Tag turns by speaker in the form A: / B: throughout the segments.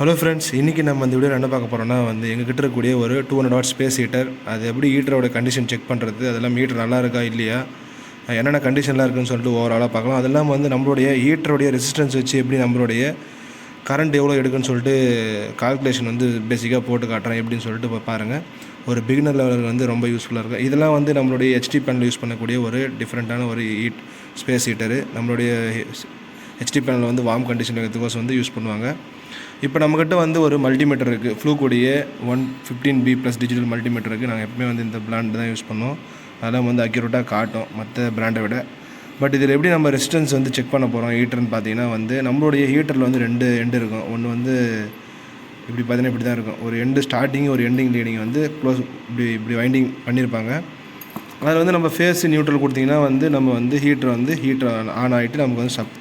A: Hello friends, இன்றைக்கி நம்ம இந்த வீடியோவில் என்ன பார்க்க போகிறோம்னா எங்ககிட்ட இருக்கக்கூடிய ஒரு 200 வாட் ஸ்பேஸ் ஹீட்டர். அது எப்படி ஹீட்டரோட கண்டிஷன் செக் பண்ணுறது, அதெல்லாம் ஹீட்டர் நல்லா இருக்கா இல்லையா, என்னென்ன கண்டிஷன்லாம் இருக்குதுன்னு சொல்லிட்டு ஓவராலாக பார்க்கலாம். அது இல்லாமல் நம்மளுடைய ஹீட்டருடைய ரெசிஸ்டன்ஸ் வச்சு எப்படி நம்மளுடைய கரண்ட் எவ்வளோ எடுக்குன்னு சொல்லிட்டு கால்குலேஷன் பேசிக்காக போட்டு காட்டுறேன் எப்படின்னு சொல்லிட்டு பாருங்கள். ஒரு பிகினர் லெவலுக்கு ரொம்ப யூஸ்ஃபுல்லாக இருக்கும். இதெல்லாம் நம்மளுடைய ஹெச்டி பேனல் யூஸ் பண்ணக்கூடிய ஒரு டிஃப்ரெண்ட்டான ஒரு ஸ்பேஸ் ஹீட்டரு. நம்மளுடைய ஹெச்டி பேனல் வார்ம் கண்டிஷன் வைக்கிறதுக்கோசம் யூஸ் பண்ணுவாங்க. இப்போ நம்மக்கிட்ட ஒரு மல்டிமீட்டர் இருக்குது, ஃப்ளூக்குடைய 115B ப்ளஸ் டிஜிட்டல் மல்டிமீட்டர் இருக்குது. நாங்கள் எப்பவுமே இந்த பிராண்ட் தான் யூஸ் பண்ணோம். அதெல்லாம் அக்யூரேட்டாக காட்டும் மற்ற பிராண்டை விட. பட் இதில் எப்படி நம்ம ரெசிஸ்டன்ஸ் செக் பண்ண போகிறோம் ஹீட்டர்னு பார்த்தீங்கன்னா நம்மளுடைய ஹீட்டரில் 2 எண்டு இருக்கும். ஒன்று இப்படி பார்த்தீங்கன்னா இப்படி தான் இருக்கும். ஒரு எண்டு ஸ்டார்டிங், ஒரு எண்டிங் லீடிங் க்ளோஸ் இப்படி வைண்டிங் பண்ணியிருப்பாங்க. அதில் நம்ம ஃபேஸ் நியூட்ரல் கொடுத்திங்கன்னா நம்ம ஹீட்டர் ஆன் ஆகிட்டு நமக்கு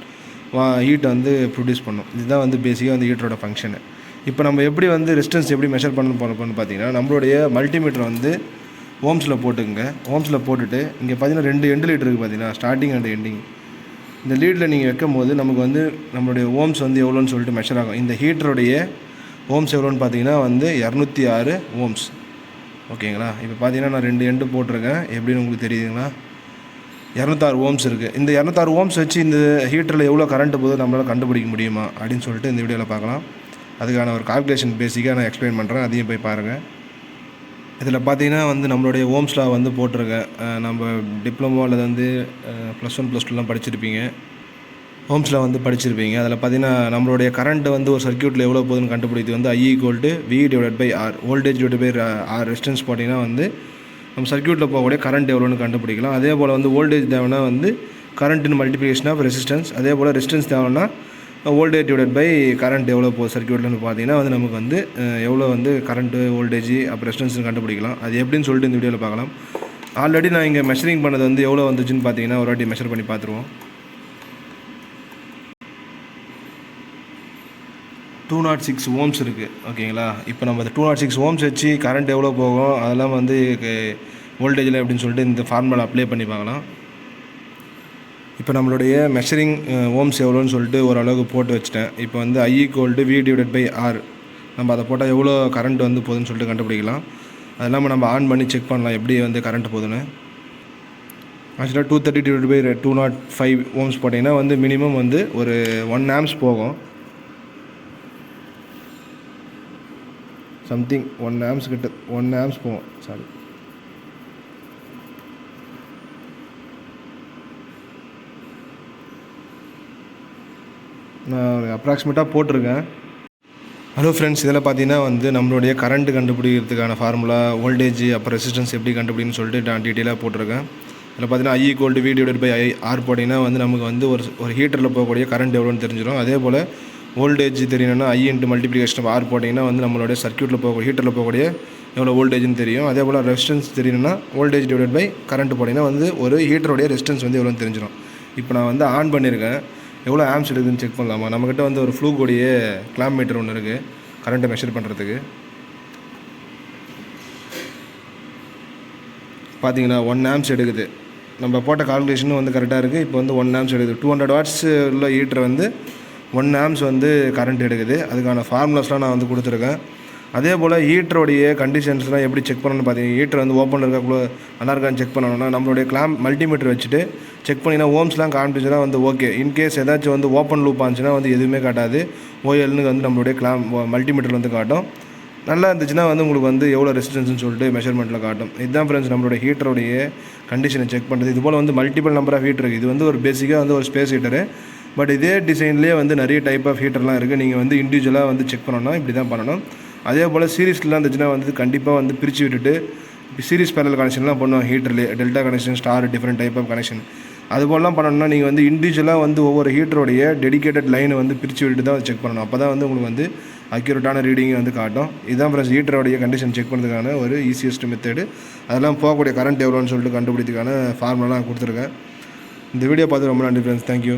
A: ஹீட்டை ப்ரொடியூஸ் பண்ணும். இதுதான் பேசிக்காக ஹீட்டரோட ஃபங்க்ஷனு. இப்போ நம்ம எப்படி ரெசிஸ்டன்ஸ் எப்படி மெஷர் பண்ண போகிறோம்னு பார்த்தீங்கன்னா, நம்மளுடைய மல்டிமீட்டர் ஓம்ஸில் போட்டுக்குங்க. ஓம்ஸில் போட்டுட்டு இங்கே பார்த்தீங்கன்னா 2 எண்டு லீட் இருக்குது பார்த்தீங்கன்னா, ஸ்டார்டிங் அண்ட் எண்டிங். இந்த லீடில் நீங்கள் வைக்கும் போது நமக்கு நம்மளுடைய ஓம்ஸ் எவ்வளோன்னு சொல்லிட்டு மெஷர் ஆகும். இந்த ஹீட்டருடைய ஓம்ஸ் எவ்வளோன்னு பார்த்தீங்கன்னா 206 ஓம்ஸ். ஓகேங்களா? இப்போ பார்த்தீங்கன்னா நான் 2 எண்டு போட்டிருக்கேன். எப்படின்னு உங்களுக்கு தெரியுதுங்களா? 206 ஓம்ஸ் இருக்குது. இந்த 206 ஓம்ஸ் வச்சு இந்த ஹீட்டரில் எவ்வளோ கரண்ட் போகுது நம்மளால் கண்டுபிடிக்க முடியுமா அப்படின்னு சொல்லிட்டு இந்த வீடியோவில் பார்க்கலாம். அதுக்கான ஒரு கால்குலேஷன் பேசிக்காக நான் எக்ஸ்பிளைன் பண்ணுறேன், அதையும் போய் பாருங்கள். இதில் பார்த்தீங்கன்னா நம்மளுடைய ஓம்ஸில் போட்டிருக்கேன். நம்ம டிப்ளமோ அல்லது +1 +2லாம் படிச்சிருப்பீங்க, ஓம்ஸில் படிச்சிருப்பீங்க. அதில் பார்த்தீங்கன்னா நம்மளுடைய கரண்ட் ஒரு சர்க்யூட்டில் எவ்வளோ போகுதுன்னு கண்டுபிடித்து I = V/R, voltage /R resistance போட்டிங்கன்னா நம்ம சர்க்யூட்டில் போகக்கூடிய கரண்ட் எவ்வளோன்னு கண்டுபிடிக்கலாம். அதே போல் வோல்டேஜ் தேவைன்னா கரண்ட்டின் மல்டிப்ளிகேஷன் ஆஃப் ரெசிஸ்டன்ஸ். அதே போல் ரெசிஸ்டன்ஸ் தேவைன்னா வோல்டேஜ் கரண்ட் எவ்வளோ போகுது சர்க்யூட்லன்னு பார்த்தீங்கன்னா நமக்கு எவ்வளோ கரண்ட்டு, வோல்டேஜ் அப்புறம் ரெசிஸ்டன்ஸ்னு கண்டுபிடிக்கலாம். அது எப்படின்னு சொல்லிட்டு இந்த வீடியோவில் பார்க்கலாம். ஆல்ரெடி நான் இங்கே மெஷரிங் பண்ணது எவ்வளோ வந்துச்சுன்னு பார்த்தீங்கன்னா ஒரு வாட்டி மெஷர் பண்ணி பார்த்துருவோம். 206 ஓம்ஸ் இருக்குது. ஓகேங்களா? இப்போ நம்ம அந்த 206 ஓம்ஸ் வச்சு கரண்ட் எவ்வளோ போகும், அதெல்லாம் வோல்டேஜில் எப்படின்னு சொல்லிட்டு இந்த ஃபார்முலா அப்ளை பண்ணி பார்க்கலாம். இப்போ நம்மளுடைய மெஷரிங் ஓம்ஸ் எவ்வளோன்னு சொல்லிட்டு ஓரளவுக்கு போட்டு வச்சுட்டேன். இப்போ I = V/R நம்ம அதை போட்டால் எவ்வளோ கரண்ட் போகுதுன்னு சொல்லிட்டு கண்டுபிடிக்கலாம். அது இல்லாமல் நம்ம ஆன் பண்ணி செக் பண்ணலாம் எப்படி கரண்ட் போகுதுன்னு. ஆக்சுவலாக 230/205 ஓம்ஸ் போட்டிங்கன்னா மினிமம் ஒரு 1 ஆம்ஸ் போகும். சம்திங் 1 ஆம்ஸ் கிட்ட 1 ஆம்ஸ் போகும். சாரி, நான் அப்ராக்சிமேட்டாக போட்டிருக்கேன். ஹலோ ஃப்ரெண்ட்ஸ், இதில் பார்த்தீங்கன்னா நம்மளுடைய கரண்ட் கண்டுபிடிக்கிறதுக்கான ஃபார்முலா, வோல்டேஜ் அப்புறம் ரெசிஸ்டன்ஸ் எப்படி கண்டுபிடின்னு சொல்லிட்டு நான் டீட்டெயிலாக போட்டிருக்கேன். இதில் பார்த்தீங்கன்னா I = V/R போட்டிங்கன்னா நமக்கு ஒரு ஹீட்டரில் போகக்கூடிய கரண்ட் எவ்வளோன்னு தெரிஞ்சிடும். அதே போல் வோல்டேஜ் தெரியணும்னா I × மல்டிப்ளிகேஷன் ஆஃப் R போட்டிங்கன்னா நம்மளுடைய சர்க்யூட்டில் ஹீட்டரில் போகக்கூடிய எவ்வளோ வோல்டேஜ்னு தெரியும். அதே போல் ரெசிஸ்டன்ஸ் தெரியணும்னா வோல்டேஜ் கரண்ட் போட்டிங்கன்னா ஒரு ஹீட்டருடைய ரெசிஸ்டன்ஸ் எவ்வளோன்னு தெரிஞ்சிடும். இப்போ நான் ஆன் பண்ணியிருக்கேன். எவ்வளோ ஆம்ஸ் எடுக்குதுன்னு செக் பண்ணலாமா? நம்மக்கிட்ட ஒரு ஃப்ளூக்குடைய கிளாம் மீட்டர் ஒன்று இருக்குது கரண்ட்டை மெஷர் பண்ணுறதுக்கு. பார்த்தீங்கன்னா 1 ஆம்ஸ் எடுக்குது. நம்ம போட்ட கால்குலேஷனும் கரெக்டாக இருக்குது. இப்போ 1 ஆம்ஸ் எடுக்குது. 200 வாட்ஸ் உள்ள ஹீட்டர் 1 ஆம்ஸ் கரண்ட் எடுக்குது. அதுக்கான ஃபார்முலாஸ்லாம் நான் கொடுத்துருக்கேன். அதே போல் ஹீட்டருடைய கண்டிஷன்ஸ்லாம் எப்படி செக் பண்ணணும்னு பார்த்தீங்கன்னா, ஹீட்டர் ஓப்பனில் இருக்கா நல்லா இருக்கான்னு செக் பண்ணணும்னா நம்மளுடைய மல்டிமீட்டர் வச்சுட்டு செக் பண்ணிங்கன்னா ஓம்ஸ்லாம் காமிச்சுன்னா ஓகே. இன்கேஸ் ஏதாச்சும் ஓப்பன் லூப் ஆச்சுன்னா எதுவுமே காட்டாது. ஓஎல்னு நம்மளுடைய மல்டிமீட்டர் காட்டும். நல்லா இருந்துச்சுன்னா உங்களுக்கு எவ்வளோ ரெசிஸ்டன்ஸ்னு சொல்லிட்டு மெஷர்மெண்ட்டில் காட்டும். இதுதான் ஃப்ரெண்ட்ஸ் நம்மளுடைய ஹீட்டருடைய கண்டிஷனை செக் பண்ணுறது. இது போல் மல்டிபிள் நம்பர் ஆஃப் ஹீட்டர் இருக்குது. இது ஒரு பேசிக்காக ஒரு ஸ்பேஸ் ஹீட்டரு. பட் இதே டிசைன்லேயே நிறைய டைப் ஆஃப் ஹீட்டர்லாம் இருக்குது. நீங்கள் இண்டிவிஜுவலாக செக் பண்ணணும்னா இப்படி தான் பண்ணணும். அதே போல் சீரிஸ்லாம் இருந்துச்சுன்னா கண்டிப்பாக பிரித்து விட்டுட்டு சீரிஸ் பேரல் கனெக்ஷன்லாம் பண்ணுவோம் ஹீட்டர்லேயே. Delta connection, star, different type of connection. அது போலலாம் பண்ணணும்னா நீங்கள் இண்டிவிஜுவலாக ஒவ்வொரு ஹீட்டருடைய டெடிகேட்டட் லைனை பிரித்து விட்டு தான் செக் பண்ணணும். அப்போ தான் உங்களுக்கு அக்யூரேட்டான ரீடிங் காட்டும். இதுதான் ஃப்ரெண்ட்ஸ் ஹீட்டருடைய கண்டிஷன் செக் பண்ணுறதுக்கான ஒரு ஈஸியஸ்ட் மெத்தடு. அதெல்லாம் போகக்கூடிய கரண்ட் எவ்வளோன்னு சொல்லிட்டு கண்டுபிடிக்கிறதுக்கான ஃபார்முலாலாம் கொடுத்துருக்கேன். இந்த வீடியோ பார்த்து ரொம்ப நன்றி ஃப்ரெண்ட்ஸ். தேங்க்யூ.